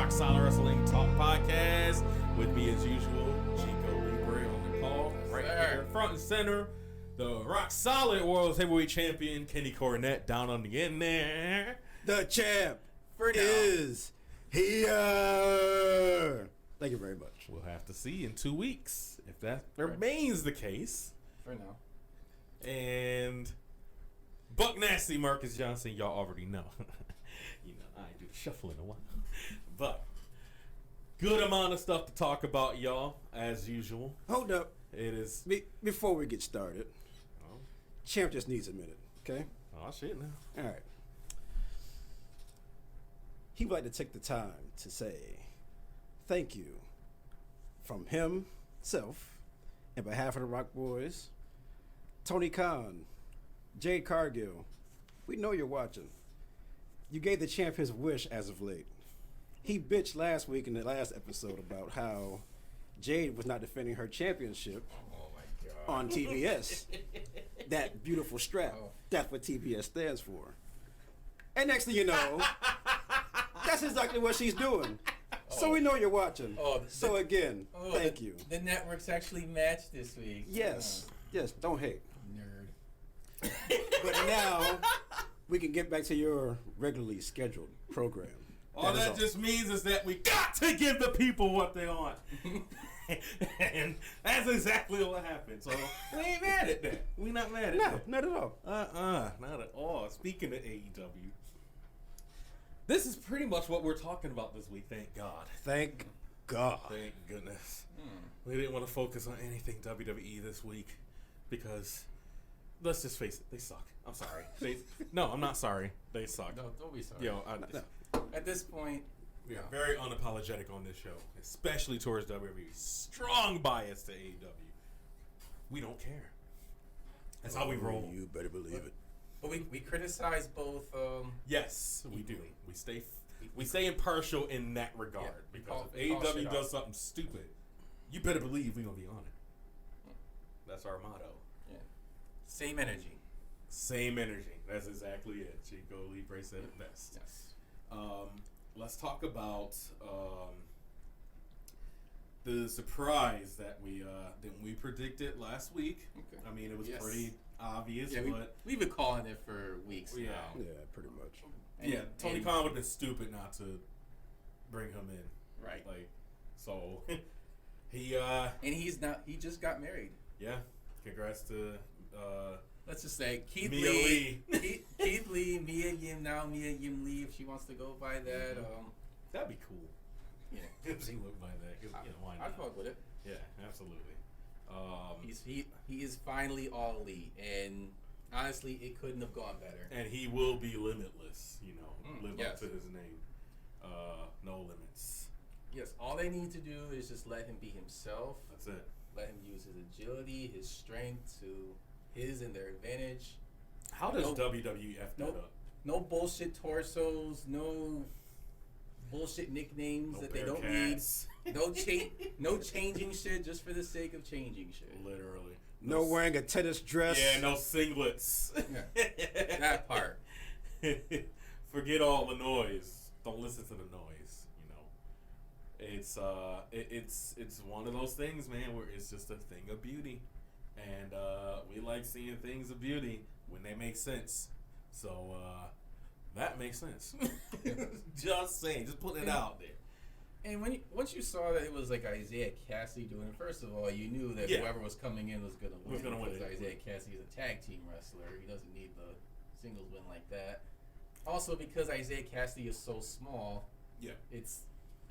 Rock Solid Wrestling Talk Podcast. With me as usual, Chico Libre on the call. Right here, front and center, the Rock Solid World Heavyweight Champion, Kenny Cornette, down on the end there. The champ is here. Thank you very much. We'll have to see in 2 weeks if that remains the case. For now. And Buck Nasty, Marcus Johnson, y'all already know. You know, I ain't do the shuffle in a while. But good amount of stuff to talk about, y'all, as usual. Hold up. It is. Before we get started, champ just needs a minute, okay? Oh, shit now. All right. He would like to take the time to say thank you from himself, in behalf of the Rock Boys, Tony Khan, Jade Cargill. We know you're watching. You gave the champ his wish as of late. He bitched last week in the last episode about how Jade was not defending her championship on TBS. That beautiful strap. That's what TBS stands for. And next thing you know, that's exactly what she's doing. So we know you're watching. So again, thank you. The networks actually matched this week. Yes. Yes, don't hate. Nerd. But now we can get back to your regularly scheduled program. All that just means is that we got to give the people what they want. And that's exactly what happened. So we ain't mad at that. We not mad at that. No, not at all. Not at all. Speaking of AEW, this is pretty much what we're talking about this week. Thank God. Thank God. Thank goodness. We didn't want to focus on anything WWE this week because, let's just face it, they suck. I'm sorry. No, I'm not sorry. They suck. No, don't be sorry. Yo, At this point, we are very unapologetic on this show, especially towards WWE. Strong bias to AEW. We don't care. That's how we roll. You better believe it. But we criticize both. Yes, we do. We stay impartial in that regard because if AEW does something stupid, you better believe we're gonna be on it. That's our motto. Yeah. Same energy. Same energy. That's exactly it. Chico Libre said it best. Yes. Let's talk about the surprise that we predicted last week. Okay. I mean, it was pretty obvious, but we've been calling it for weeks now. Yeah, pretty much. Tony Khan would have been stupid not to bring him in. Right. Like, so he and he just got married. Yeah. Congrats to let's just say Keith Mia Lee. Keith Lee, Mia Yim Lee, if she wants to go by that. That'd be cool. Yeah. If she went by that. Why not? I'd fuck with it. Yeah, absolutely. He is finally all elite, and honestly, it couldn't have gone better. And he will be limitless, live up to his name. No limits. Yes, all they need to do is just let him be himself. That's it. Let him use his agility, his strength to his and their advantage. How does WWE F that up? No bullshit torsos, no bullshit nicknames that they don't need. No changing shit just for the sake of changing shit. Literally. No wearing a tennis dress. Yeah, no singlets. Yeah. That part. Forget all the noise. Don't listen to the noise. It's one of those things, man, where it's just a thing of beauty, and we like seeing things of beauty when they make sense. So that makes sense. Just saying, just putting it out there. And once you saw that it was like Isaiah Cassidy doing it, first of all, you knew that whoever was coming in was gonna win. Because Isaiah Cassidy is a tag team wrestler. He doesn't need the singles win like that. Also, because Isaiah Cassidy is so small, it's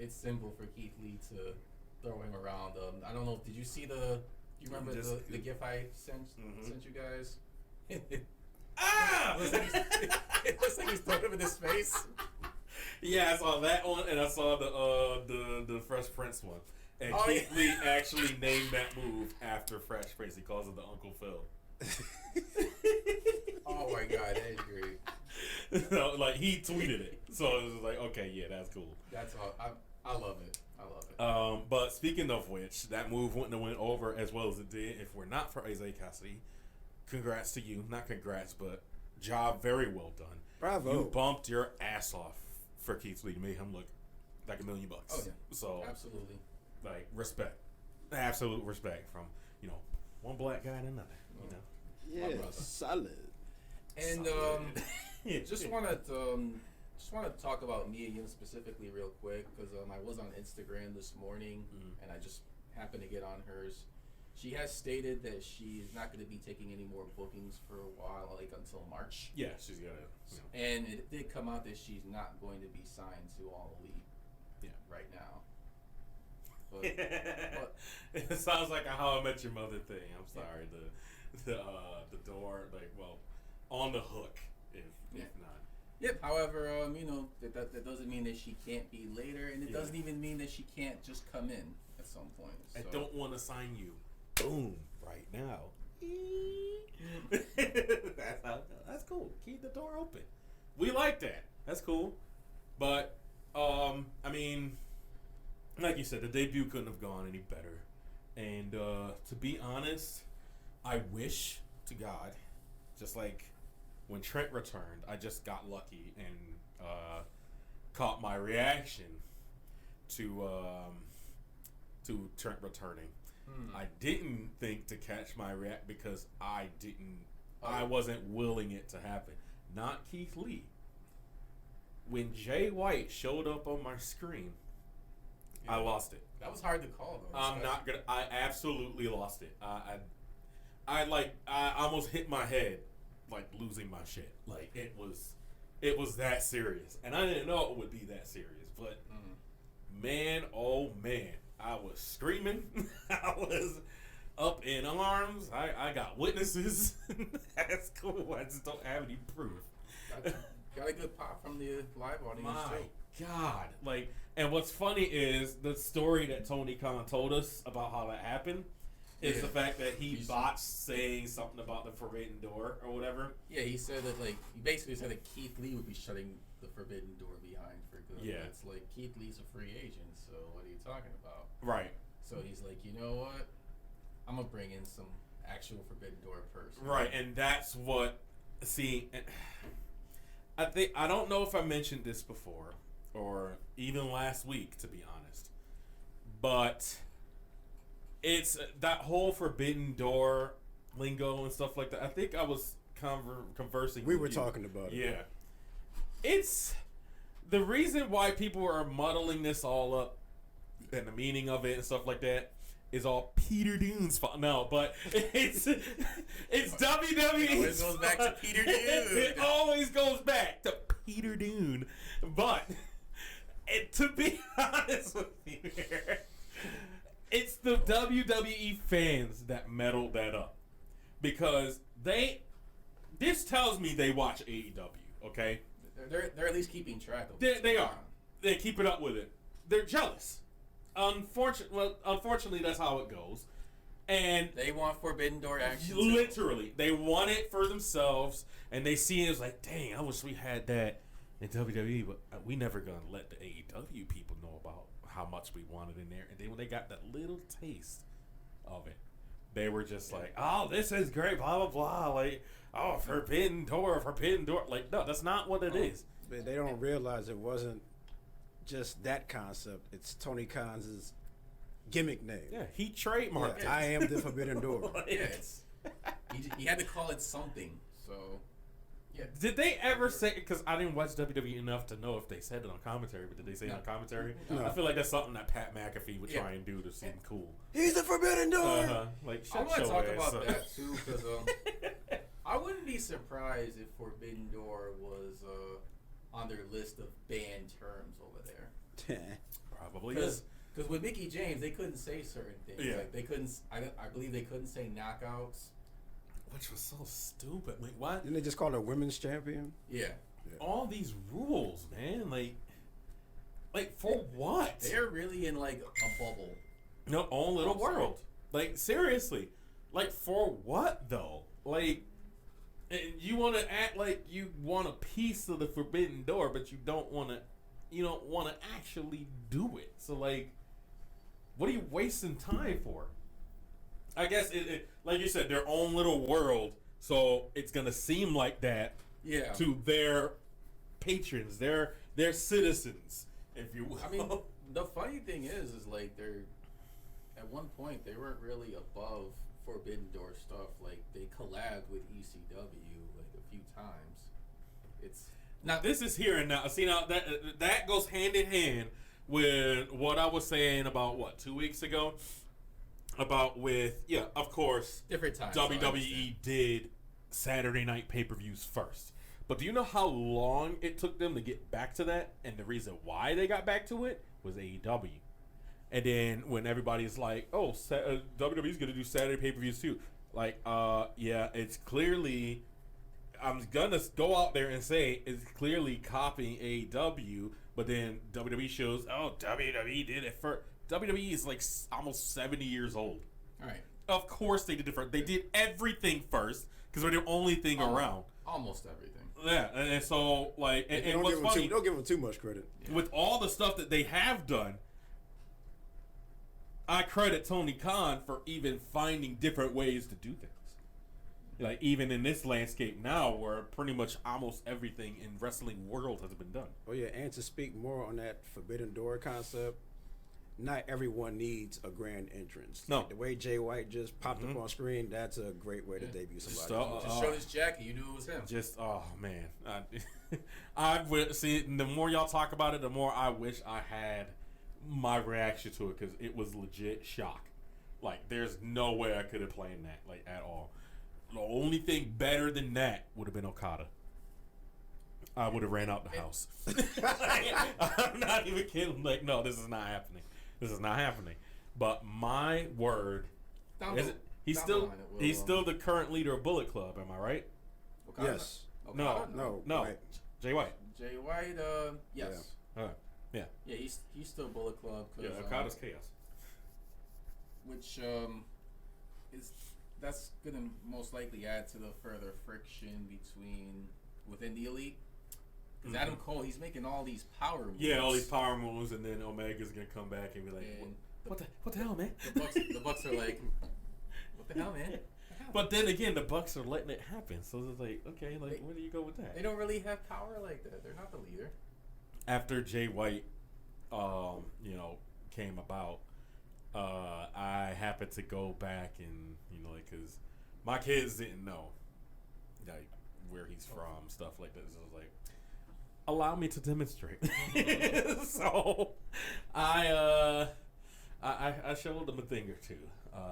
simple for Keith Lee to throw him around. I don't know. Did you see you remember the GIF I sent you guys? It looks like he's throwing him in his face. Yeah, I saw that one, and I saw the Fresh Prince one. And Keith Lee actually named that move after Fresh Prince. He calls it the Uncle Phil. Oh my God, that is great. Like, he tweeted it, so it was like, okay, yeah, that's cool. That's all. I love it. I love it. But speaking of which, that move wouldn't have went over as well as it did if we're not for Isaiah Cassidy. Congrats to you. Not congrats, but job very well done. Bravo. You bumped your ass off for Keith Lee to make him look like $1 million. Oh yeah. So absolutely. Like respect, absolute respect from one black guy to another. Yeah, solid. And just want to talk about Mia Yim specifically real quick because I was on Instagram this morning and I just happened to get on hers. She has stated that she's not going to be taking any more bookings for a while, like until March. Yeah, she's got it. And it did come out that she's not going to be signed to All Elite. Right now. But it sounds like a How I Met Your Mother thing. I'm sorry, the door, on the hook, if not. Yep. However, that doesn't mean that she can't be later, and it doesn't even mean that she can't just come in at some point. So. I don't want to sign you. Boom! Right now. That's cool. Keep the door open. We like that. That's cool. But I mean, like you said, the debut couldn't have gone any better. And to be honest, I wish to God, just like when Trent returned, I just got lucky and caught my reaction to Trent returning. I didn't think to catch my react because I wasn't willing it to happen. Not Keith Lee. When Jay White showed up on my screen, I lost it. That was hard to call, though. I absolutely lost it. I almost hit my head, like losing my shit. Like it was that serious, and I didn't know it would be that serious. But man, oh man, I was screaming. I was up in arms. I got witnesses. That's cool. I just don't have any proof. Got a good pop from the live audience too. God, and what's funny is the story that Tony Khan told us about how that happened is the fact that he botched saying something about the Forbidden Door or whatever. Yeah, he said that he basically said that Keith Lee would be shutting the Forbidden Door behind for good. Yeah, it's like Keith Lee's a free agent, so what are you talking about? Right. So he's like, you know what? I'm gonna bring in some actual Forbidden Door person. Right, and that's what. See. I don't know if I mentioned this before or even last week, to be honest, but it's that whole Forbidden Door lingo and stuff like that. I think I was conversing. We were talking about it. Yeah, it's the reason why people are muddling this all up and the meaning of it and stuff like that. Is all Peter Dune's fault. No, but it's WWE. It always goes back to Peter Dune. It always goes back to Peter Dune. But to be honest with you here, it's the WWE fans that meddled that up. Because this tells me they watch AEW, okay? They're at least keeping track of it. They are. They keep it up with it. They're jealous. Unfortunately, that's how it goes. And they want Forbidden Door action. Literally, they want it for themselves, and they see it as like, dang, I wish we had that in WWE, but we never gonna let the AEW people know about how much we wanted in there. And then when they got that little taste of it, they were just like, oh, this is great, blah blah blah. Like, oh, Forbidden Door. Like, no, that's not what it is. But they don't realize it wasn't just that concept. It's Tony Khan's gimmick name. Yeah, he trademarked it. I am the Forbidden Door. He had to call it something. So, yeah. Did they ever say? Because I didn't watch WWE enough to know if they said it on commentary. But did they say it on commentary? No. I feel like that's something that Pat McAfee would try and do to seem cool. He's the Forbidden Door. Like, I want to talk about that too, because I wouldn't be surprised if Forbidden Door was on their list of banned terms over there. Probably is. Because with Mickey James, they couldn't say certain things. Yeah. Like they couldn't. I believe they couldn't say knockouts. Which was so stupid. Like, what? Didn't they just call her women's champion? Yeah. All these rules, man. Like for what? They're really in like a bubble. No, own little world. Like, seriously. Like, for what though? Like, you want to act like you want a piece of the Forbidden Door, but you don't want to actually do it. So, like, what are you wasting time for? I guess it like you said, their own little world. So it's gonna seem like that, to their patrons, their citizens. if you will. I mean, the funny thing is like they're at one point they weren't really above Forbidden Door stuff. Like they collabed with ECW like a few times. It's now this is here and now. See now that goes hand in hand with what I was saying about 2 weeks ago about of course different times. WWE did Saturday night pay-per-views first. But do you know how long it took them to get back to that? And the reason why they got back to it was AEW. And then when everybody's like, oh, WWE's going to do Saturday pay-per-views too. Like, yeah, it's clearly, I'm going to go out there and say it's clearly copying AEW. But then WWE shows, oh, WWE did it first. WWE is like almost 70 years old. All right. Of course they did it first. They did everything first because they're the only thing around. Almost everything. Yeah, and so like, and what's funny? Don't give them too much credit. Yeah. With all the stuff that they have done, I credit Tony Khan for even finding different ways to do things. Like even in this landscape now, where pretty much almost everything in wrestling world has been done. Oh yeah, and to speak more on that Forbidden Door concept, not everyone needs a grand entrance. No. Like the way Jay White just popped up on screen, that's a great way to debut somebody. Just showed his jacket, you knew it was him. Just man, I would see. The more y'all talk about it, the more I wish I had my reaction to it because it was legit shock. Like there's no way I could have planned that like at all. The only thing better than that would have been Okada. I would have ran out the house. I'm not even kidding. Like, no, this is not happening. This is not happening. But my word, he's still the current leader of Bullet Club. Am I right? Okada? Yes. Okada? No. White. Jay White. Jay White. Yes. Yeah. Yeah. Yeah, he's still Bullet Club. Yeah. Okada's Chaos. Which that's gonna most likely add to the further friction within the elite. Because Adam Cole, he's making all these power moves. Yeah, all these power moves, and then Omega's gonna come back and be like, "What the hell, man?" The Bucks are like, "What the hell, man?" But then again, the Bucks are letting it happen, so it's like, okay, like where do you go with that? They don't really have power like that. They're not the leader. After Jay White, came about, I happened to go back and because my kids didn't know like where he's from, stuff like that. So I was like, allow me to demonstrate. So I showed them a thing or two,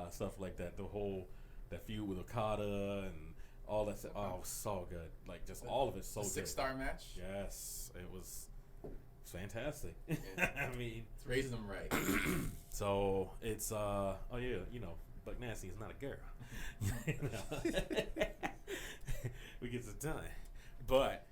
stuff like that. That feud with Okada and all that stuff. Oh, it was so good. Like just all of it so good. 6-star match. Yes, it was fantastic. Yeah. I mean, it's raising them right. So it's Buck Nasty is not a girl. We get it done, but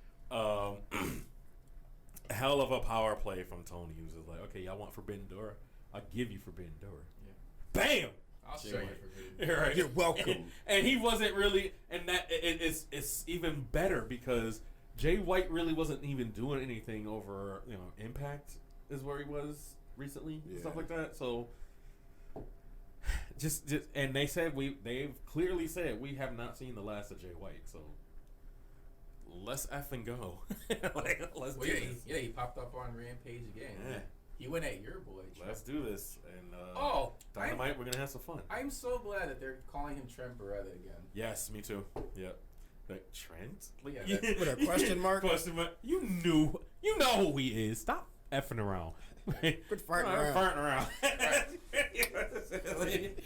hell of a power play from Tony. He was just like, okay, y'all want Forbidden Door? I'll give you Forbidden Door. Yeah. Bam! I'll show you Forbidden Door. Right. You're welcome. And he wasn't really, and that it's even better because Jay White really wasn't even doing anything over Impact is where he was recently, stuff like that. So just and they've clearly said we have not seen the last of Jay White. So let's effing go. Let's do this. He popped up on Rampage again. Yeah. He went at your boy. Let's do this. And Dynamite, we're gonna have some fun. I'm so glad that they're calling him Trent Beretta again. Yes, me too. Yep. Like Trent? Yeah, with a question mark? Question mark. You know who he is. Stop effing around. Quit farting around.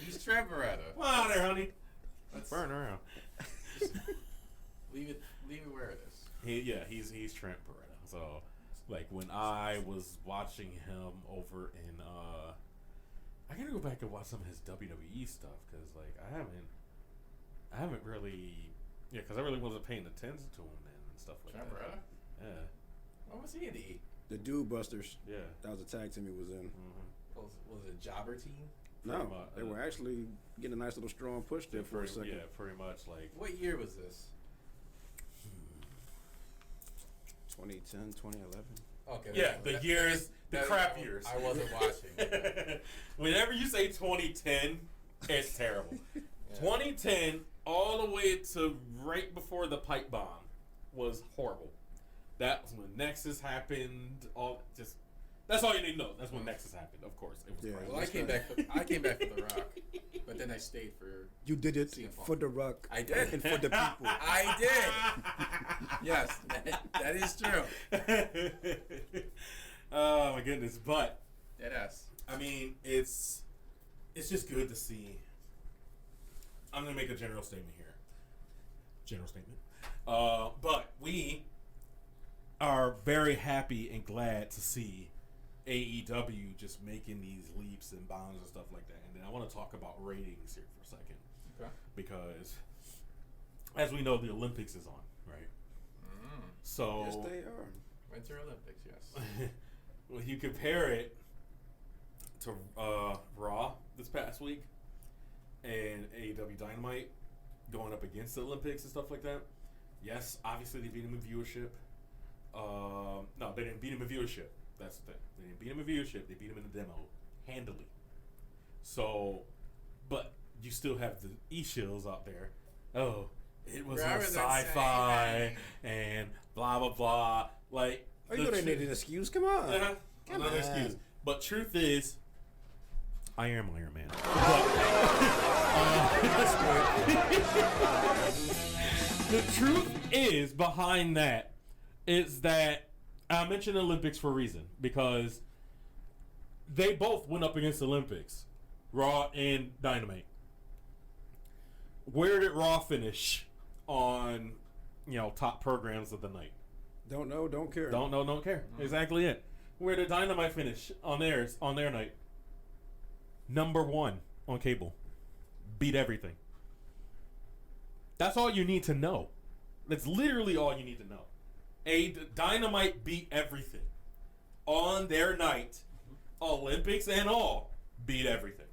He's Trent Beretta. Come on there, honey. Farting around. Leave it where it is. He's Trent Beretta. So, like when I was watching him over in, I gotta go back and watch some of his WWE stuff because like I haven't really, because I really wasn't paying attention to him then and stuff like Trent that. Beretta? Yeah. What was he in the? The Dude Busters. Yeah. That was a tag team he was in. Mm-hmm. Was it a jobber team? No, they were actually getting a nice little strong push there for a second. Yeah, pretty much like. What year was this? 2010, 2011. Okay. Yeah, the years, the crap years. I wasn't watching. Whenever you say 2010, it's terrible. Yeah. 2010 all the way to right before the pipe bomb was horrible. That was when Nexus happened. That's all you need to know. That's when Nexus happened. Of course, it was. Well, I came back. I came back for The Rock, but then I stayed for. You did it for The Rock. I did, and for the people. I did. Yes, that is true. Oh my goodness, but Deadass. I mean, it's just good to see. I'm gonna make a general statement here. General statement. But we are very happy and glad to see AEW just making these leaps and bounds and stuff like that. And then I want to talk about ratings here for a second. Okay. Because, as we know, the Olympics is on, right? So Yes, they are. Winter Olympics, yes. well, you compare it to Raw this past week and AEW Dynamite going up against the Olympics and stuff like that. Yes, obviously they beat him in viewership. No, they didn't beat him in viewership. That's the thing. They didn't beat him in viewership. They beat him in the demo handily. So, but you still have the e-shills out there. Oh, it was a sci-fi and blah blah blah. Like, oh, you know they need an excuse. Come on. Another excuse. But truth is, I am Iron Man. The truth is behind that is that I mentioned the Olympics for a reason, because they both went up against the Olympics, Raw and Dynamite. Where did Raw finish on, top programs of the night? Don't know, don't care. Don't know, don't care. Exactly it. Where did Dynamite finish on their night? Number 1 on cable. Beat everything. That's all you need to know. That's literally all you need to know. Dynamite beat everything on their night. Olympics and all, beat everything.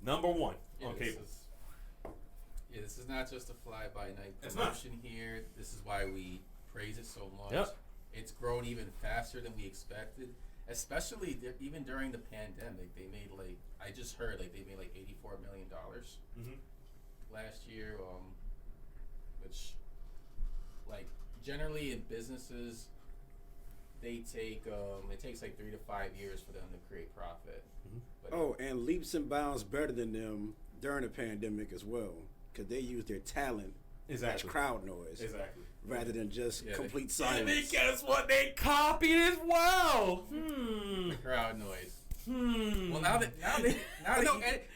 Number 1 on cable. This is not just a fly-by-night promotion here. This is why we praise it so much. Yep. It's grown even faster than we expected, especially even during the pandemic. They made I just heard they made $84 million last year, which generally in businesses they take it takes 3 to 5 years for them to create profit. But and leaps and bounds better than them during the pandemic as well, because they use their talent as crowd noise. Exactly. Rather than just complete silence. And guess what? They copied as well. The crowd noise. Well, now they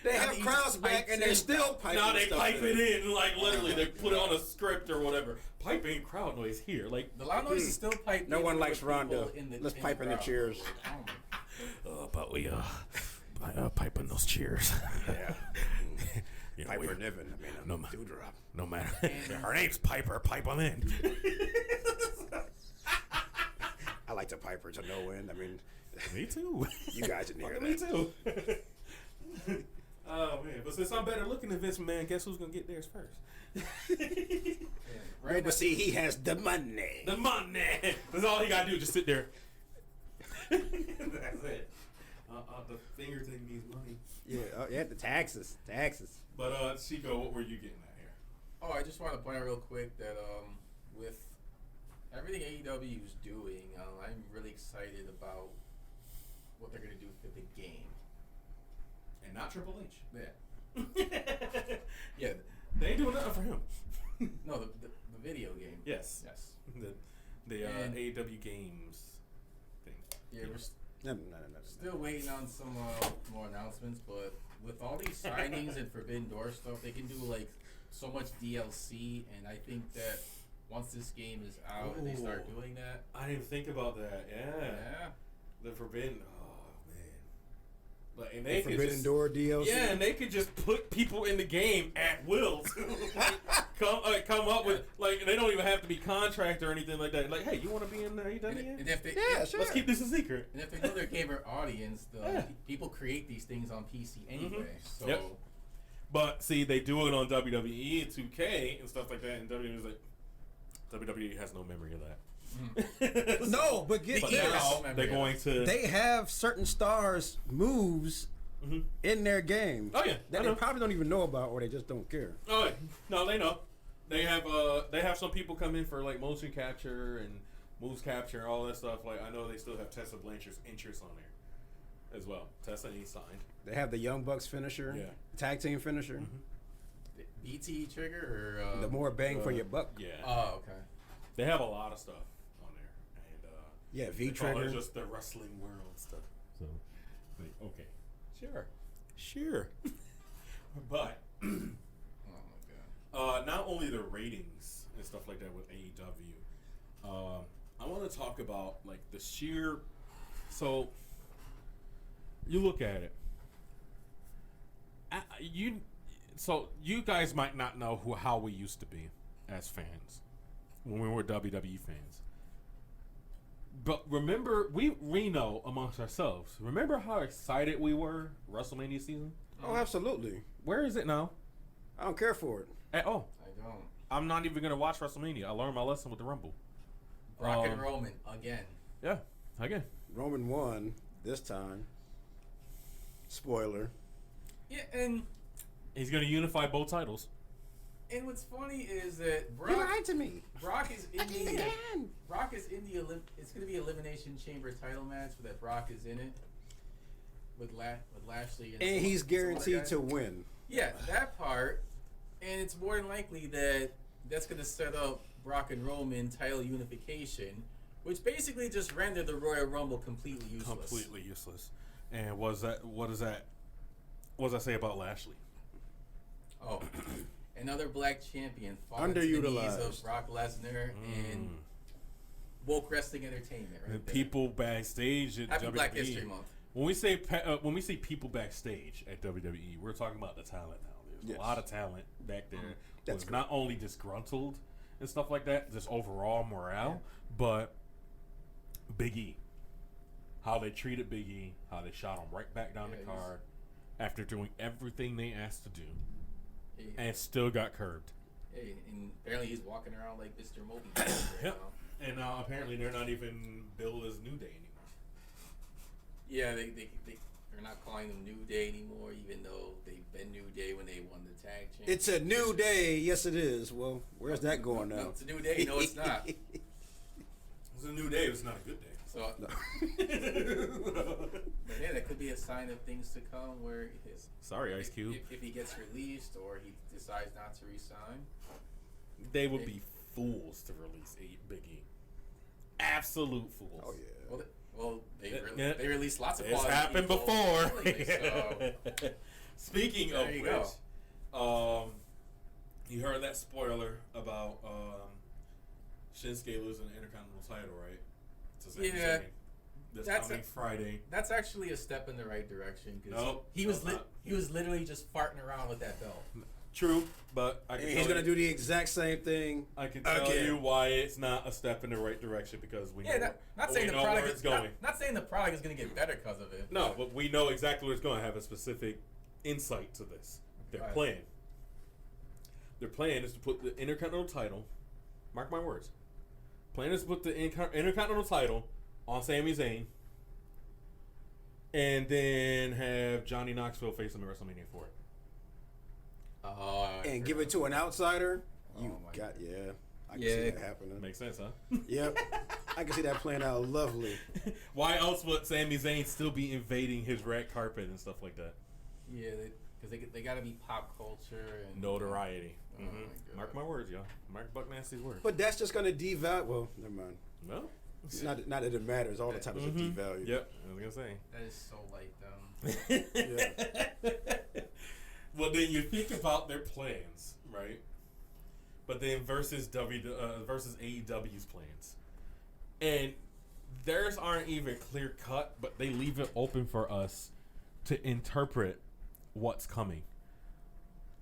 have crowds back and they're still piping. Now they pipe it in, literally they put it on a script or whatever. Piping crowd noise here, the loud noise is still piped. No one likes Ronda. Let's pipe in the cheers. But we piping those cheers. Yeah. Piper Niven. No matter. Her name's Piper. Pipe them in. I like to Piper to no end. Me too. You guys didn't hear that. Me too. Oh man! But since I'm better looking than Vince McMahon, guess who's gonna get theirs first? Right, but see, he has the money. The money. That's all he gotta do. Just sit there. That's it. The finger thing means money. Yeah, the taxes. But Chico, what were you getting at here? Oh, I just want to point out real quick that with everything AEW is doing, I'm really excited about what they're gonna do for the game. And not Triple H. Yeah. Yeah. They ain't doing nothing for him. No, the video game. Yes. The AEW games thing. Yeah, we're No. still waiting on some more announcements, but with all these signings and Forbidden Door stuff, they can do so much DLC, and I think that once this game is out and they start doing that. I didn't think about that. Yeah. The Forbidden. And they Forbidden Door DLC. Yeah, and they could just put people in the game at will. Come up with they don't even have to be contracted or anything like that. Hey, you want to be in there? And if they, sure. Let's keep this a secret. And if they know their gamer audience, people create these things on PC anyway. So. Yep. But see, they do it on WWE and 2K and stuff like that, and WWE has no memory of that. No, but now they're going to. They have certain stars' moves in their game. Oh yeah, that they probably don't even know about, or they just don't care. Oh no, they know. They have some people come in for motion capture and moves capture, all that stuff. Like I know they still have Tessa Blanchard's interest on there as well. Tessa ain't signed. They have the Young Bucks finisher, tag team finisher. Mm-hmm. BT trigger or the more bang for your buck. Yeah. Oh, okay. They have a lot of stuff on there, and V trigger. Just the wrestling world stuff. So, like, okay, sure, but oh my god. Not only the ratings and stuff like that with AEW, I want to talk about like the sheer. So you look at it. You guys might not know how we used to be as fans when we were WWE fans. But remember, we know amongst ourselves. Remember how excited we were WrestleMania season? Oh, absolutely. Where is it now? I don't care for it At all. I don't. I'm not even gonna watch WrestleMania. I learned my lesson with the Rumble. Brock and Roman again. Yeah, again. Roman won this time. Spoiler. Yeah, and he's gonna unify both titles. And what's funny is that Brock, you lied to me. Brock is in the it's going to be Elimination Chamber title match, but that Brock is in it with Lashley and he's guaranteed to win. Yeah, that part, and it's more than likely that that's going to set up Brock and Roman title unification, which basically just rendered the Royal Rumble completely useless. And what does that say about Lashley? Oh. Another black champion falling to the knees of Brock Lesnar and woke wrestling entertainment. Right and there. People backstage at Happy WWE. Black History Month. When we say people backstage at WWE, we're talking about the talent now. There's a lot of talent back there. That's not only disgruntled and stuff like that, just overall morale, but Big E. How they treated Big E, how they shot him right back down the card after doing everything they asked to do. And still got curbed. Hey, and apparently he's walking around like Mr. Moby. Yep. And now apparently they're not even billed as New Day anymore. Yeah, they're not calling them New Day anymore, even though they've been New Day when they won the tag championship. It's a new day. Yes, it is. Well, where's that going now? No, it's a new day. No, it's not. It's a new day. It's not a good day. So, no. But yeah, that could be a sign of things to come. Where Ice Cube. If he gets released or he decides not to resign, they would be fools to release Big E. Absolute fools. Oh yeah. They released lots of. It's happened before. So. Speaking of which, you heard that spoiler about Shinsuke losing the Intercontinental title, right? Yeah, that's coming Friday. That's actually a step in the right direction. Nope, he was literally just farting around with that belt. True, but he's gonna do the exact same thing. I can tell you why it's not a step in the right direction because we know not saying the product is going. Not saying the product is gonna get better because of it. No, but we know exactly where it's going. Have a specific insight to this. Their plan is to put the Intercontinental title. Mark my words. Plan is to put the Intercontinental title on Sami Zayn, and then have Johnny Knoxville face him at WrestleMania for it. And give it to an outsider. I can see that happening. Makes sense, huh? Yep. I can see that playing out lovely. Why else would Sami Zayn still be invading his red carpet and stuff like that? Yeah, because they got to be pop culture and notoriety. Mark my words, y'all. Mark Bucknasty's words. But that's just going to devalue. Well, never mind. Well, it's not that it matters. All the time it's devalued. Yep, I was going to say. That is so like them. Well, then you think about their plans, right? But then versus AEW's plans. And theirs aren't even clear cut, but they leave it open for us to interpret what's coming.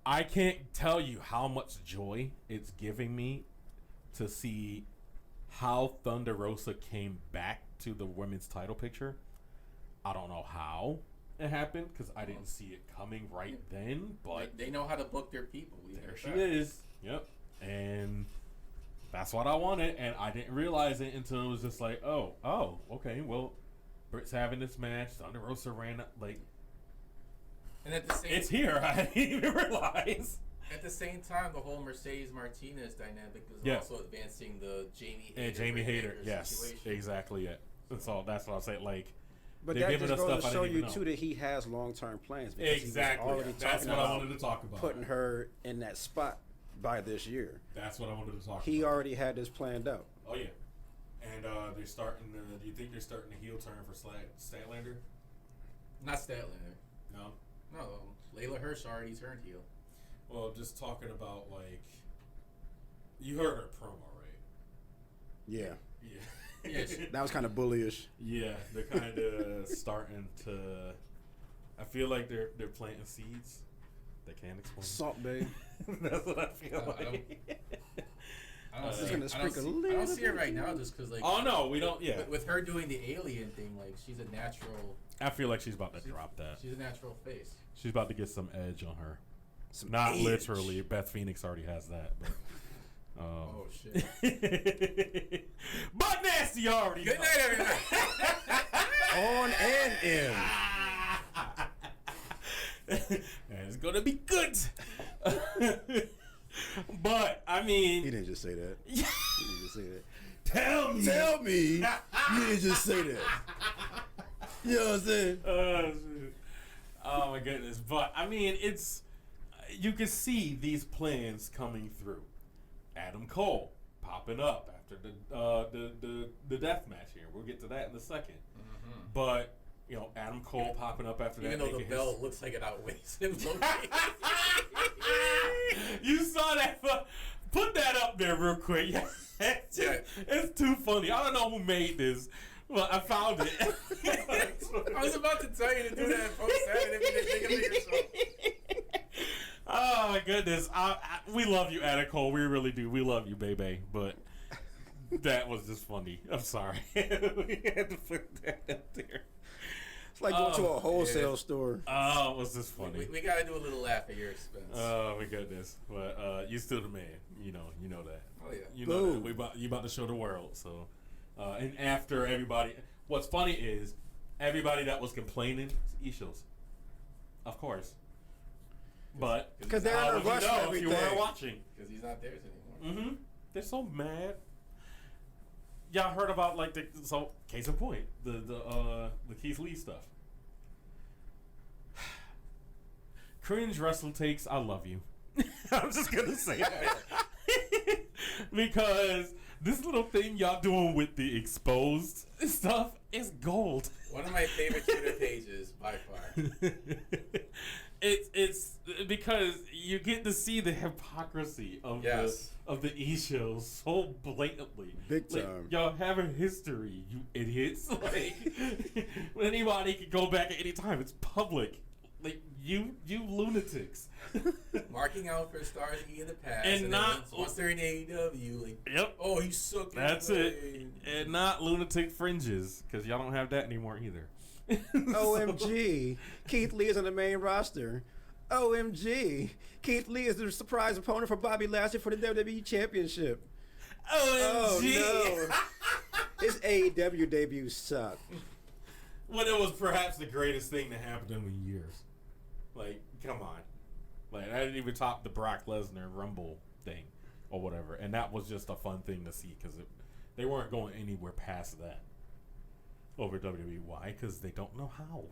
I can't tell you how much joy it's giving me to see how Thunder Rosa came back to the women's title picture. I don't know how it happened because I didn't see it coming right then, but they know how to book their people. There she is. Yep. And that's what I wanted, and I didn't realize it until it was just like, oh, okay, well, Britt's having this match. Thunder Rosa ran up, like, and at the same, it's here. I didn't even realize. At the same time, the whole Mercedes Martinez dynamic is also advancing the Jamie Hayter Yes, situation. exactly. Yeah, that's all. That's what I'll say. Like, but they're that giving just us goes stuff to show I didn't you even too know. that he has long-term plans. Because Exactly. he was already That's what I wanted to talk about. Putting her in that spot by this year. That's what I wanted to talk about. He already had this planned out. Oh yeah, and they're starting. Do you think they're starting a heel turn for Statlander? Not Statlander. No. No, Layla Hirsch already turned heel. Well, just talking about like, you heard her promo, right? Yeah. Yeah. Yes. That was kind of bullyish. Yeah, they're kind of starting to. I feel like they're planting seeds. They can't explain. Salt Bay. That's what I feel like. I don't see her right now just because, like... Oh, no, we don't... Yeah. With her doing the alien thing, like, she's a natural... I feel like she's about to drop that. She's a natural face. She's about to get some edge on her. Some Not edge. literally. Beth Phoenix already has that, but... oh, shit. But Nasty already... Good night, everybody. On and in. And it's gonna be good. But I mean, He didn't just say that. He didn't just say that. tell me, You didn't just say that. You know what I'm saying? Oh my goodness! But I mean, it's you can see these plans coming through. Adam Cole popping up after the death match here. We'll get to that in a second. Mm-hmm. But you know, Adam Cole popping up after Even that. though the belt looks like it outweighs him. You saw that? Put that up there real quick. It's too funny. I don't know who made this, but I found it. I was about to tell you to do that post Saturday if you didn't think of it yourself. Oh my goodness. We love you, Adam Cole. We really do. We love you, baby. But that was just funny. I'm sorry. We had to put that up there. It's like going to a wholesale store. Oh, it was just funny. We got to do a little laugh at your expense. Oh my goodness. But you still the man. You know that. Oh yeah. You know that. You about to show the world. So, and after everybody, what's funny is everybody that was complaining, Ishos, of course. But because they're in a rush for everything. If you weren't watching, because he's not theirs anymore. Mm-hmm. They're so mad. Y'all heard about like case in point, the Keith Lee stuff. Cringe wrestle takes. I love you. I'm just gonna say that because this little thing y'all doing with the exposed stuff is gold. One of my favorite Twitter pages by far. It's because you get to see the hypocrisy of the E-shows so blatantly. Big time. Like, y'all have a history, you idiots. Like anybody can go back at any time. It's public. Like you lunatics. Marking out for stars in the past, and not once they're in AEW, like oh he sucked. That's it, and not lunatic fringes because y'all don't have that anymore either. OMG, Keith Lee is on the main roster. OMG, Keith Lee is the surprise opponent for Bobby Lashley for the WWE Championship. OMG. Oh no, his AEW debut sucked. Well, it was perhaps the greatest thing that happened to him in years. Like, come on. Like, I didn't even top the Brock Lesnar Rumble thing or whatever. And that was just a fun thing to see because they weren't going anywhere past that over WWE. Why? Because they don't know how.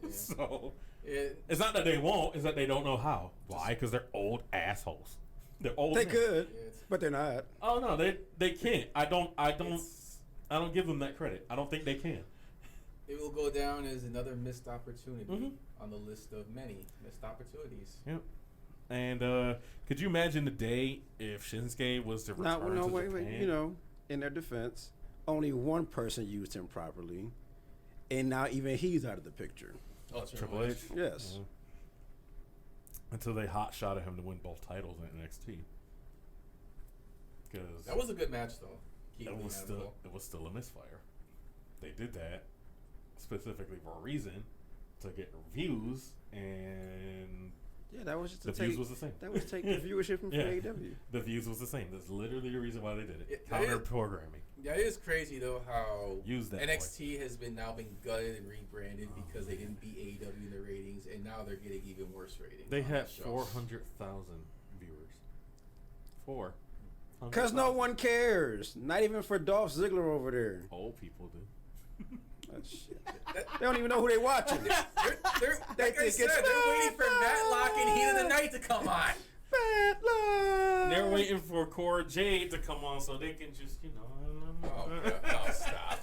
Yeah. So, it's not that they won't, it's that they don't know how. Why? Because they're old assholes. They're old. They could, but they're not. Oh, no, they can't. I don't give them that credit. I don't think they can. It will go down as another missed opportunity on the list of many missed opportunities. Yep. And could you imagine the day if Shinsuke was to return to Japan? Wait. You know, in their defense, only one person used him properly, and now even he's out of the picture. Oh, Triple H? Yes. Until they hot shot at him to win both titles in NXT. Because that was a good match, though. It was still a misfire. They did that specifically for a reason, to get views, and that was just the views was the same. That was take the viewership from AEW. The views was the same. That's literally the reason why they did it. Counter programming. Yeah, it is crazy though how NXT has been gutted and rebranded because they didn't beat AEW in the ratings, and now they're getting even worse ratings. They had 400,000 for? Because no one cares. Not even for Dolph Ziggler over there. Old people do. Shit. They don't even know who they watching. They're like I said, they're waiting for Matlock and Heat of the Night to come on. Matlock. They're waiting for Cora Jade to come on so they can just, Oh, God. Stop.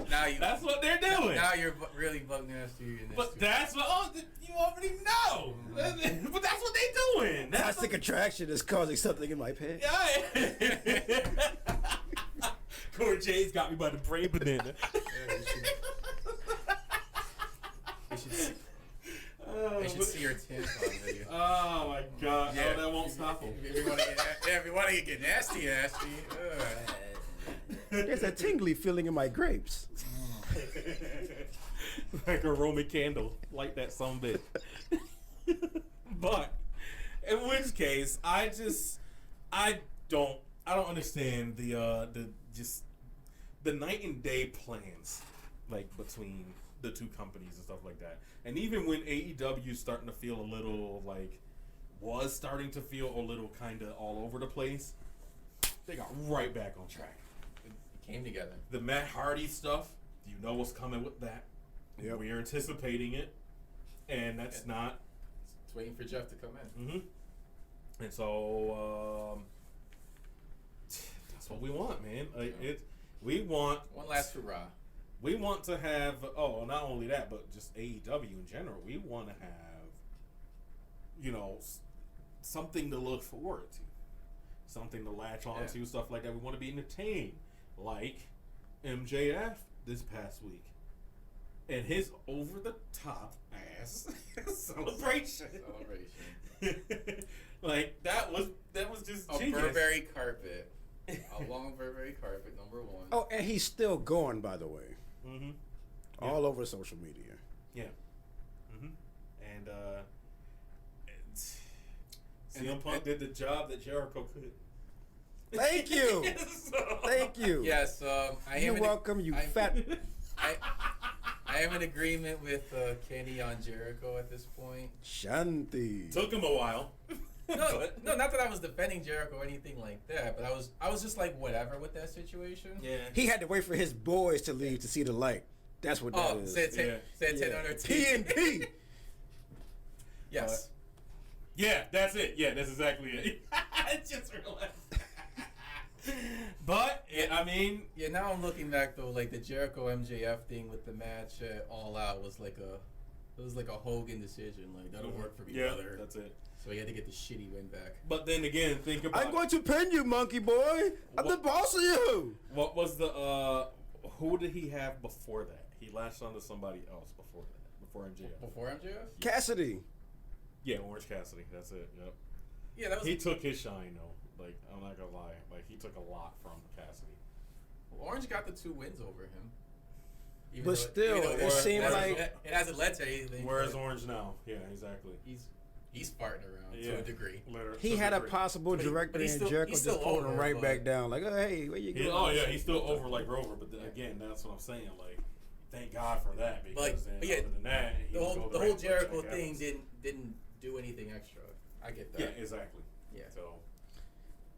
That's what they're doing. Now you're really bugging us to you. But that's what you already know. But that's what they're doing. Toxic attraction is causing something in my pants. Yeah. Cora Jade's got me by the brain banana. They should see her tits on video. Oh my God! Yeah. No, that won't stop them. If you want to get nasty. There's a tingly feeling in my grapes. Like a Roman candle, light that some bit. But in which case, I don't understand the night and day plans like between the two companies and stuff like that. And even when AEW starting to feel was starting to feel a little kind of all over the place, they got right back on track. It came together. The Matt Hardy stuff, you know what's coming with that. Yep. We're anticipating it, and that's not. It's waiting for Jeff to come in. Mm-hmm. And so that's what we want, man. We want one last hurrah. We want to have not only that, but just AEW in general. We want to have, something to look forward to, something to latch on to, stuff like that. We want to be entertained, like MJF this past week, and his over the top ass celebration. Like that was just a genius. Burberry carpet. A long Burberry carpet, number one. Oh, and he's still going, by the way. Mm-hmm. All over social media. Yeah. Mm-hmm. And CM Punk did the job that Jericho could. Thank you. Thank you. Yes, You're welcome, you fat. I am in agreement with Kenny on Jericho at this point. Shanti. Took him a while. No, not that I was defending Jericho or anything like that, but I was just like whatever with that situation. Yeah. He had to wait for his boys to leave to see the light. That's what that is. Said on her P&P. Yes. Yeah, that's it. Yeah, that's exactly it. I just realized. But now I'm looking back though, like the Jericho MJF thing with the match at All Out was like a Hogan decision. Like that'll work for me, brother. That's it. So he had to get the shitty win back. But then again, think about. I'm going to pin you, monkey boy. I'm the boss of you. What was the who did he have before that? He latched onto somebody else before that. Before MJF. Before MJF? Cassidy. Yeah, Orange Cassidy. That's it. Yep. Yeah, that was. He took his shine though. Like I'm not gonna lie. Like he took a lot from Cassidy. Well, Orange got the 2 wins over him. But still, it seemed like it hasn't led to anything. Where's Orange now? Yeah, exactly. He's farting around to a degree. He had a possible director and Jericho just pulled him right back down. Like, oh, hey, where you going? He's still over like Rover. But again, that's what I'm saying. Like, thank God for that because other than that, the whole Jericho thing didn't do anything extra. I get that. Yeah, exactly. Yeah. So,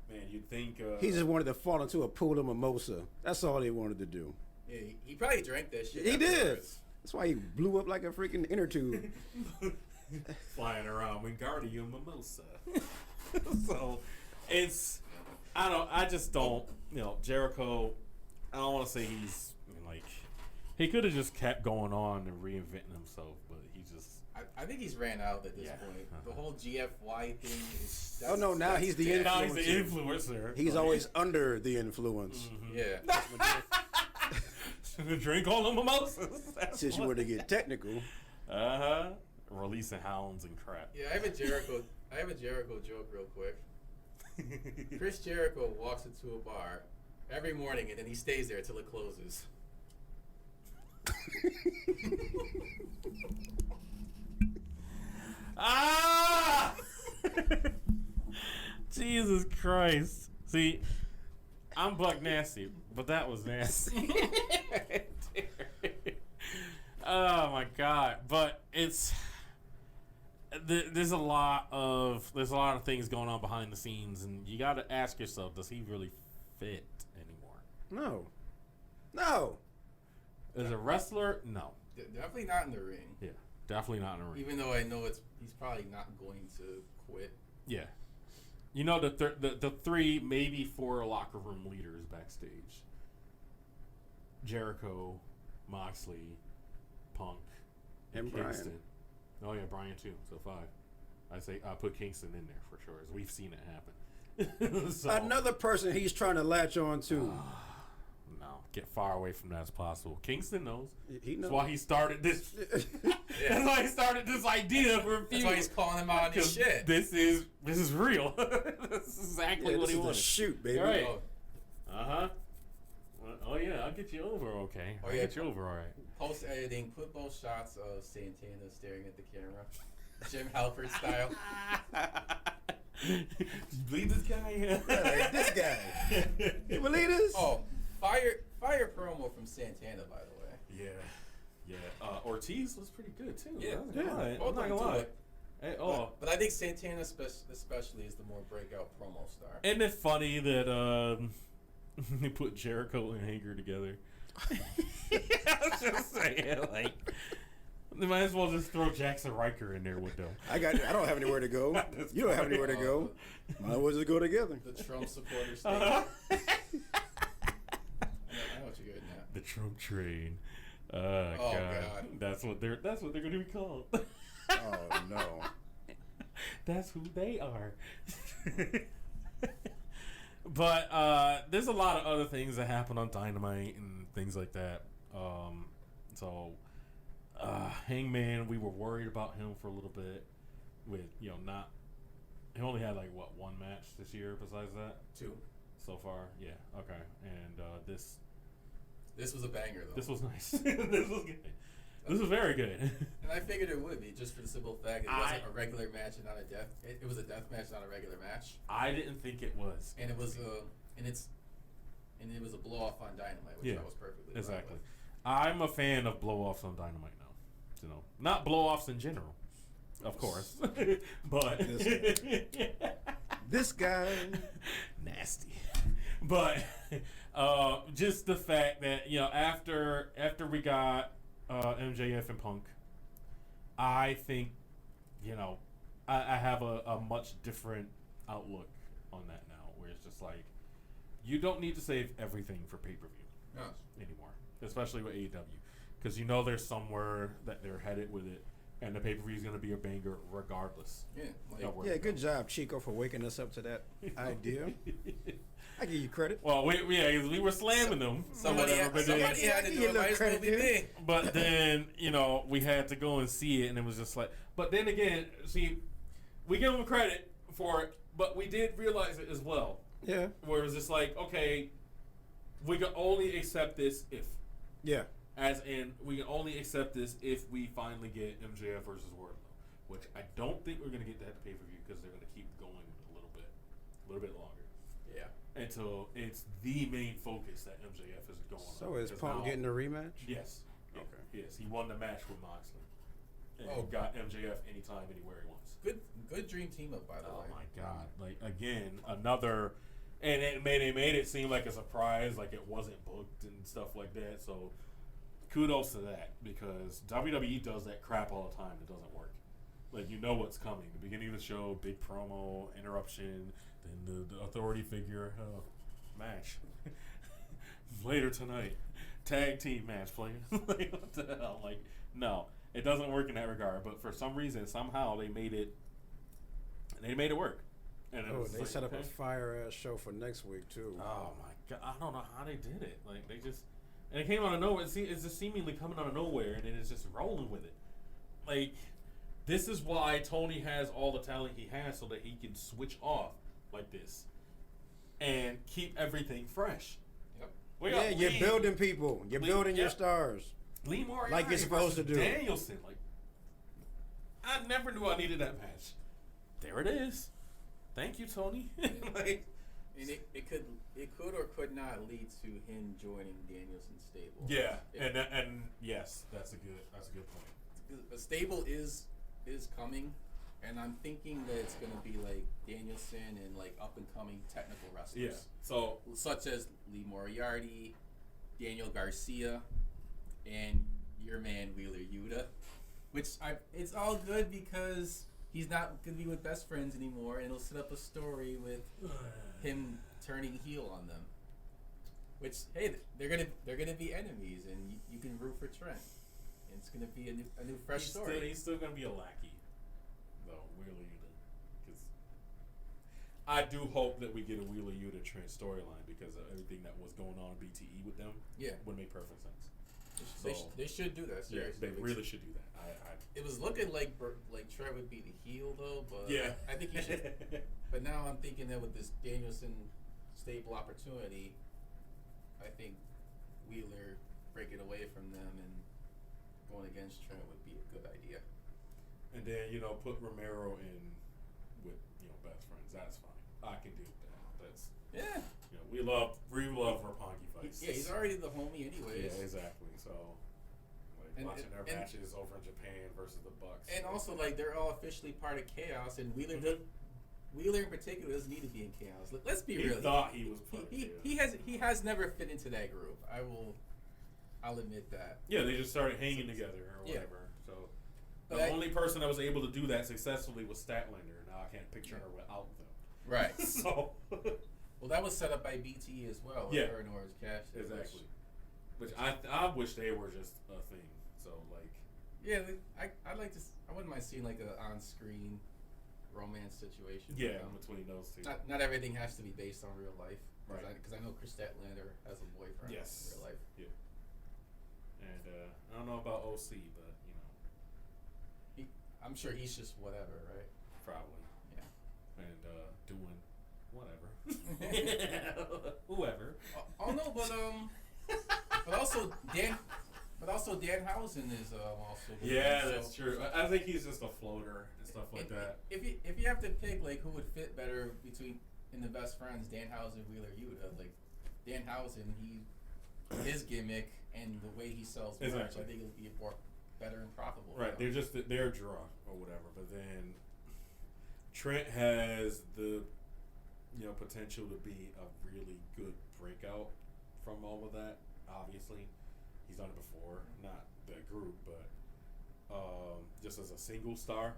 man, you'd think he just wanted to fall into a pool of mimosa. That's all he wanted to do. Yeah, he probably drank that shit. He did. That's why he blew up like a freaking inner tube. Flying around Wingardium Mimosa. So I just don't, Jericho, I don't want to say he could have just kept going on and reinventing himself, but he just. I think he's ran out at this point. The whole GFY thing is. Now he's the influencer. Now he's the influencer. He's always under the influence. Mm-hmm. Yeah. Drink all the mimosas. Since you want to get technical. Releasing hounds and crap. Yeah, I have a Jericho joke real quick. Chris Jericho walks into a bar every morning and then he stays there till it closes. Jesus Christ. See, I'm Buck Nasty, but that was nasty. Oh my God. But it's there's a lot of things going on behind the scenes, and you got to ask yourself, does he really fit anymore? No. As a wrestler, no. Definitely not in the ring. Yeah, definitely not in the ring. Even though I know he's probably not going to quit. Yeah. You know, the 3, maybe 4 locker room leaders backstage. Jericho, Moxley, Punk, and Kingston. Bryan. Oh yeah, Bryan too. So 5. I put Kingston in there for sure, as we've seen it happen. So, another person he's trying to latch on to. No, get far away from that as possible. Kingston knows. He knows. That's why he started this. That's why he started this idea for a few. That's why he's calling him out on his shit. This is real. This is exactly what he wants. Shoot, baby. All right. Oh yeah, I'll get you over. Okay. I'll get you over. All right. Post editing, put both shots of Santana staring at the camera, Jim Halpert style. You believe this guy? Yeah, this guy. You believe this? Oh, fire promo from Santana, by the way. Yeah. Ortiz was pretty good too. Yeah. I'm not gonna lie. Hey, but I think Santana especially is the more breakout promo star. Isn't it funny that they put Jericho and Hager together? I was just saying, like, they might as well just throw Jackson Riker in there with them. I don't have anywhere to go. You don't have anywhere to go. Might as well just go together. The Trump supporters thing. I know what you're getting at. The Trump train. God. That's what they're gonna be called. Oh no. That's who they are. But there's a lot of other things that happen on Dynamite and things like that. Hangman, we were worried about him for a little bit. With he only had like one match this year besides that? 2 so far. Yeah, okay. And this was a banger though. This was nice. This was good. This was very good. And I figured it would be, just for the simple fact that it wasn't a regular match and not a death. It was a death match, not a regular match. I didn't think it was. And it was it was a blow off on Dynamite, which I was perfectly exactly. I'm a fan of blow offs on Dynamite now. Not blow offs in general, of course, but this guy nasty. But just the fact that after we got MJF and Punk, I think I have a much different outlook on that now, where it's just like you don't need to save everything for pay-per-view anymore, especially with AEW, because there's somewhere that they're headed with it, and the pay-per-view is going to be a banger regardless. Yeah, good job, Chico, for waking us up to that idea. I give you credit. Well, we were slamming them. Somebody had to do it. Might as well be me. But then, we had to go and see it, and it was just like. But then again, see, we give them credit for it, but we did realize it as well. Yeah. Where it was just like, okay, we can only accept this if. Yeah. As in, we can only accept this if we finally get MJF versus Wardlow, which I don't think we're going to get that pay-per-view, because they're going to keep going a little bit longer. Yeah. Until it's the main focus that MJF is going on. So is Punk getting a rematch? Yes. Okay. Yes, he won the match with Moxley. And got MJF anytime, anywhere he wants. Good dream team up, by the way. Oh my God! Like, again, another, and it made it seem like a surprise, like it wasn't booked and stuff like that. So kudos to that, because WWE does that crap all the time. It doesn't work. Like, what's coming. The beginning of the show, big promo, interruption, then the authority figure match. Later tonight, tag team match, players. Like, what the hell? Like, no, it doesn't work in that regard. But for some reason, somehow they made it work. And they set up a fire ass show for next week too. Oh my God, I don't know how they did it. Like, they just. And it came out of nowhere. It's just seemingly coming out of nowhere, and then it's just rolling with it. Like, this is why Tony has all the talent he has, so that he can switch off like this and keep everything fresh. Yep. You're building people. You're building your stars. Lee Moriarty like you're supposed to do. Danielson. Like, I never knew I needed that match. There it is. Thank you, Tony. Like. And it could or could not lead to him joining Danielson's stable. Yeah, and yes, that's a good point. A stable is coming, And I'm thinking that it's gonna be like Danielson and like up and coming technical wrestlers. Yeah. So such as Lee Moriarty, Daniel Garcia, and your man Wheeler Yuta. It's all good because he's not gonna be with Best Friends anymore, and it'll set up a story with him turning heel on them. Which, hey, they're gonna be enemies, and you can root for Trent. And it's gonna be a new fresh story. He's still gonna be a lackey, though, Wheeler Yuta. Because I do hope that we get a Wheeler Yuta Trent storyline because of everything that was going on in BTE with them. Yeah, would make perfect sense. They should do that. Seriously. Yeah, they really should do that. It was looking like Trent would be the heel though, but yeah, I think he should. But now I'm thinking that with this Danielson stable opportunity, I think Wheeler breaking away from them and going against Trent would be a good idea. And then put Romero in with Best Friends. That's fine. I can deal with that. That's we love Roppongi fights. Yeah, he's already the homie anyways. Yeah, exactly. So watching their matches over in Japan versus the Bucks. And also they're all officially part of Chaos, and Wheeler in particular doesn't need to be in Chaos. Let's be real. He thought he was part of Chaos. He has never fit into that group. I'll admit that. Yeah, they just started hanging together or whatever. So the only person that was able to do that successfully was Statlander. Now I can't picture her without them. Right. So well, that was set up by BT as well. With her and Orange Cassidy. Exactly. Which I wish they were just a thing. So I'd like to. I wouldn't mind seeing like a on-screen romance situation. Yeah, between those two. Not everything has to be based on real life. Right. Because I know Chris Statlander has a boyfriend in real life. Yeah. And I don't know about OC, but I'm sure he's just whatever, right? Probably. Yeah. And doing whatever. Whoever. Oh no, but also Danhausen is also. Yeah, that's true. I think he's just a floater and stuff like that. If you have to pick who would fit better in the Best Friends, Danhausen, Wheeler Yuta, Danhausen, his gimmick and the way he sells merch, I think it'll be better and profitable. Right, they're just their draw or whatever. But then Trent has the potential to be a really good breakout from all of that. Obviously, he's done it before, not that group, but just as a single star.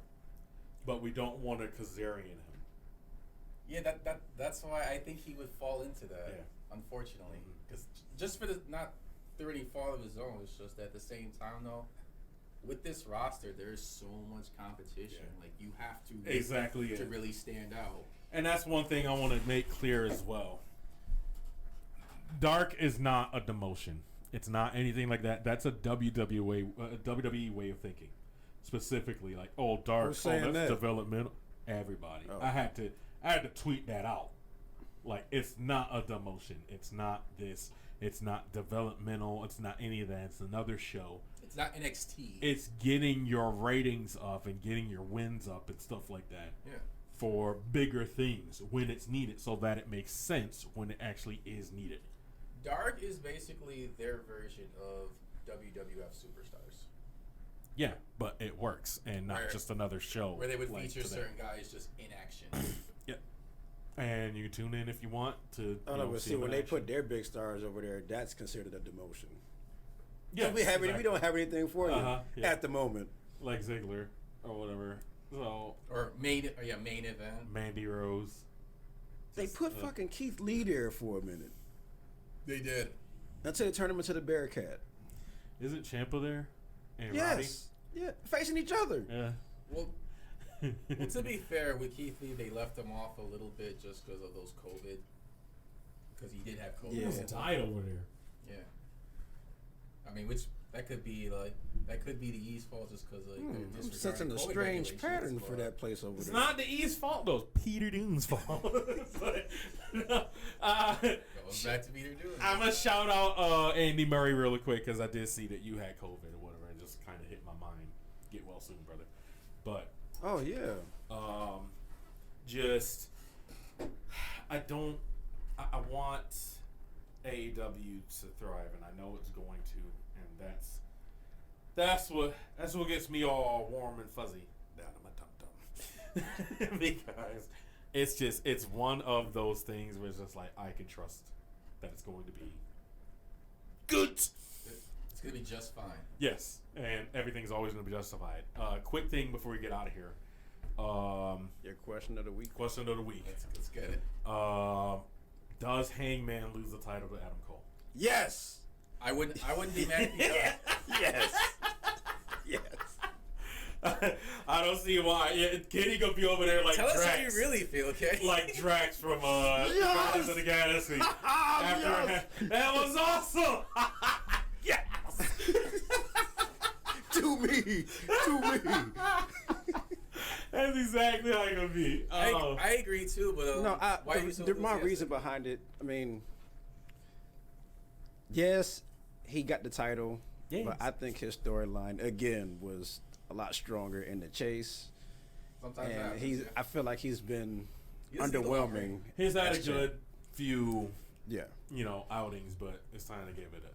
But we don't want to Kazarian him. Yeah, that's why I think he would fall into that. Yeah. Unfortunately, because just for not through any fault of his own, it's just at the same time though, with this roster, there's so much competition. Yeah. You have to to really stand out. And that's one thing I want to make clear as well. Dark is not a demotion. It's not anything like that. That's a WWE way of thinking. Specifically, Dark, Who's saying that's that? Developmental. Everybody. Oh. I had to tweet that out. It's not a demotion. It's not this. It's not developmental. It's not any of that. It's another show. It's not NXT. It's getting your ratings up and getting your wins up and stuff like that. Yeah. For bigger things when it's needed, so that it makes sense when it actually is needed. Dark is basically their version of WWF Superstars. Yeah, but it works, and not just another show. Where they would feature certain guys just in action. Yeah. And you can tune in if you want to. I don't know, but see, when they put their big stars over there, that's considered a demotion. Yeah, we don't have anything for you at the moment. Like Ziggler or whatever. So or main event. Mandy Rose. They put fucking Keith Lee there for a minute. They did. Until they turned him into the Bearcat. Isn't Ciampa there? And yes. Roddy? Yeah, facing each other. Yeah. Well, to be fair, with Keith Lee, they left him off a little bit just because of those COVID. Because he did have COVID. Yeah. He died over there. Yeah. I mean, that could be the E's fault just because I'm sensing a strange pattern for that place over there. It's not the E's fault though. It's Peter Dune's fault. But, goes back to Peter Dune. I'm gonna shout out Andy Murray really quick because I did see that you had COVID or whatever, and just kind of hit my mind. Get well soon, brother. But oh yeah. Just I want AEW to thrive, and I know it's going to, and that's what gets me all warm and fuzzy down in my tum tum. because it's one of those things where it's just like I can trust that it's going to be good. It's gonna be just fine. Yes, and everything's always going to be justified. Quick thing before we get out of here. Your question of the week. Question of the week. Let's get it. Does Hangman lose the title to Adam Cole? Yes. I wouldn't be mad if he does. Yes. Yes. I don't see why. Yeah, Kenny gonna be over there like Tell Drax. us how you really feel, okay? Like Drax from Guardians of the Galaxy. Yes. That was awesome. Yes. To me. That's exactly how you're gonna be. I agree too, but No, why are you so my enthusiastic? reason behind it, I mean, yes, he got the title, Yes. but I think his storyline again was a lot stronger in the chase, Sometimes and happens, I feel like he's been He doesn't need the long underwhelming. He's had a as champ. good few, Yeah, outings, but it's time to give it up.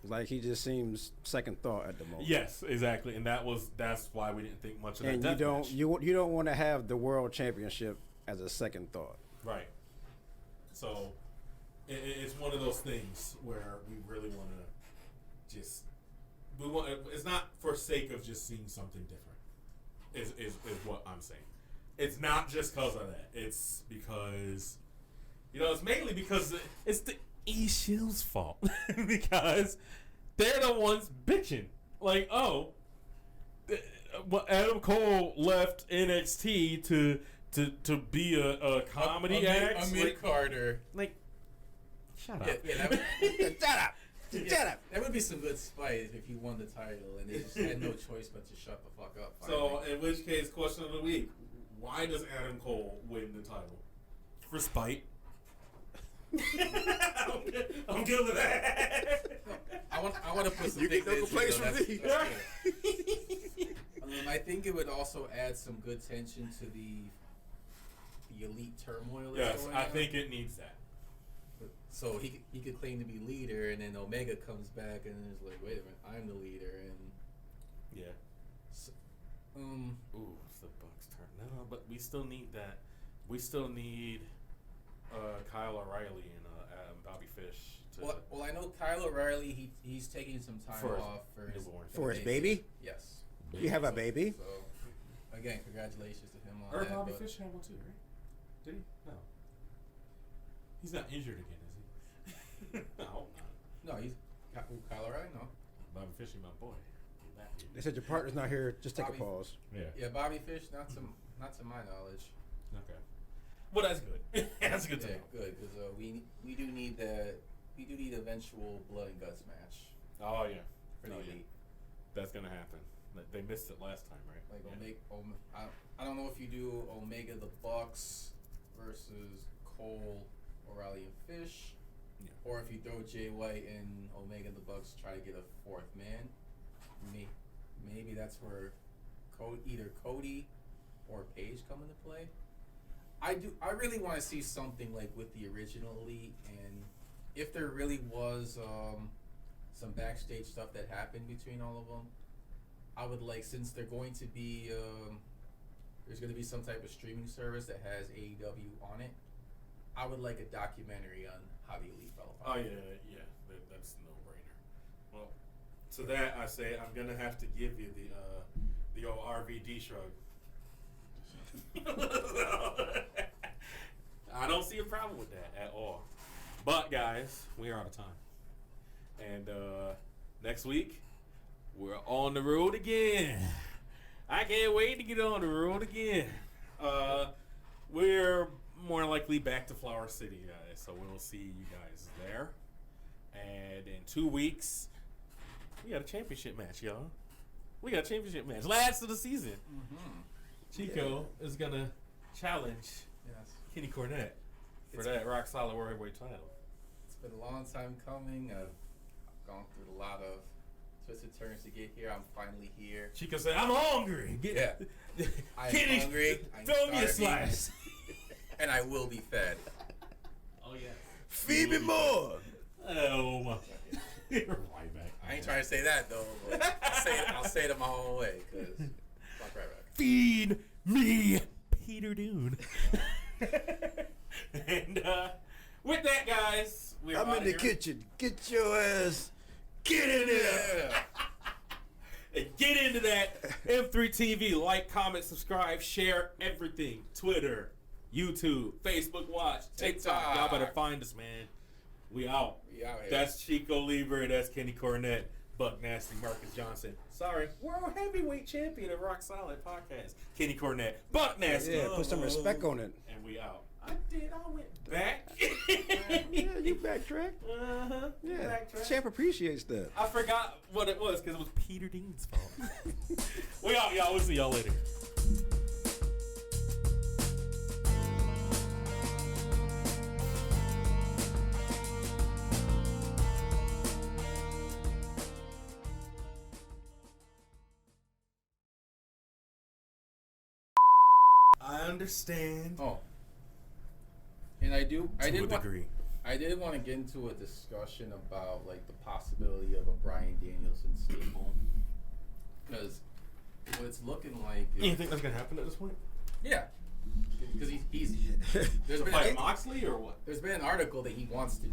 like he just seems second thought at the moment. Yes, exactly, and that's why we didn't think much of that. And death match. you don't want to have the world championship as a second thought. Right. So it's one of those things where we really want to just it's not for sake of just seeing something different. Is what I'm saying. It's not just because of that. It's because it's mainly because it's the E-Shield's fault because they're the ones bitching. Like, well, Adam Cole left NXT to be a comedy act. A mid-carder. Like, shut up. Yeah, Shut up! Shut up! that would be some good spite if he won the title and they just had no choice but to shut the fuck up. So, in which case, question of the week: why does Adam Cole win the title? For spite. I'm good with that. I want to put some You things get no in complaints here, from me. that's good. I think it would also add some good tension to the elite turmoil. That's Yes, going I on. think it needs that. So he could claim to be leader, and then Omega comes back and is like, wait a minute, I'm the leader, and Yeah. so, Ooh, it's the Bucks' turn. No, but we still need that. We still need Kyle O'Reilly and Bobby Fish. Well, I know Kyle O'Reilly. He's taking some time For his off for his newborn. For his baby? Yes. You have a baby? So again, congratulations to him on Or that. Bobby but Fish had one too, right? Did he? No. He's not injured again, is he? I hope not. No, he's Kyle O'Reilly. No. Bobby Fish is my boy. He's back here. They said your partner's not here. Just take Bobby- a pause. Yeah. Yeah, Bobby Fish. Not to my knowledge. Okay. Well, that's good. That's good to Yeah, know. good because we do need that. We do need eventual blood and guts match Oh yeah. for the Oh, yeah. elite. That's gonna happen. They missed it last time, right? Like Yeah. I don't know if you do Omega the Bucks versus Cole, O'Reilly, and Fish, Yeah. or if you throw Jay White and Omega the Bucks try to get a fourth man. Maybe that's where either Cody or Paige come into play. I really want to see something like with the original Elite, and if there really was some backstage stuff that happened between all of them, I would like, since they're going to be there's going to be some type of streaming service that has AEW on it, I would like a documentary on how the Elite fell Oh apart. yeah. That's no brainer. Well, to that I say I'm gonna have to give you the old RVD shrug. I don't see a problem with that at all. But guys, we are out of time. And next week we're on the road again. I can't wait to get on the road again. We're more likely back to Flower City, guys. So we'll see you guys there. And in 2 weeks, we got a championship match, y'all. We got a championship match. Last of the season. Mm-hmm. Chico is going to challenge Yes. Kenny Cornette for It's- that Rock Solid World Heavyweight title. It's been a long time coming. I've gone through a lot of twists and turns to get here. I'm finally here. Chico said, I'm hungry. Yeah. I'm Kenny, hungry. I'm throw me a starving, slice. and I will be fed. Oh, yeah. Feed me more. Oh, my. Right back. I ain't trying to say that though. But I'll say it in my own way. Cause fuck right back. Feed me Peter Dune. And with that, guys, I'm in the kitchen. Get your ass. Get in there. And get into that. M3 TV. Like, comment, subscribe, share everything. Twitter, YouTube, Facebook Watch, TikTok. Y'all better find us, man. We out. We out here. That's Chico Libre. That's Kenny Cornett. Buck Nasty, Marcus Johnson. Sorry, world heavyweight champion of Rock Solid Podcast. Kenny Cornett, Buck Nasty. Yeah, put some respect on it. And we out. I did. I went back. Yeah, you backtracked. Yeah, Backtrack. champ appreciates that. I forgot what it was because it was Peter Dean's fault. We out, y'all. We'll see y'all later. I understand. Oh. And I did want to get into a discussion about like the possibility of a Bryan Danielson staple, because what it's looking like. You think that's gonna happen at this point? Yeah, because he's there's been like Moxley or what? There's been an article that he wants to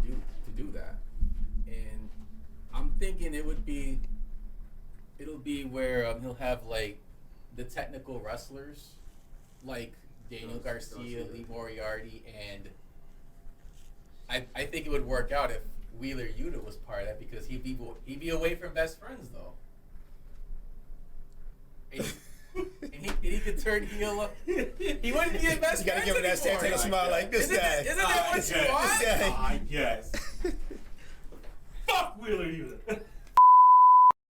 do that, and I'm thinking it'll be where he'll have like the technical wrestlers like Daniel Garcia, Lee Moriarty, and I think it would work out if Wheeler Yuta was part of that, because he'd be away from best friends though. And he could turn heel. He wouldn't be a best friend. You gotta give him that Santana smile like this guy. Isn't that what you want? Yes. Fuck Wheeler Yuta.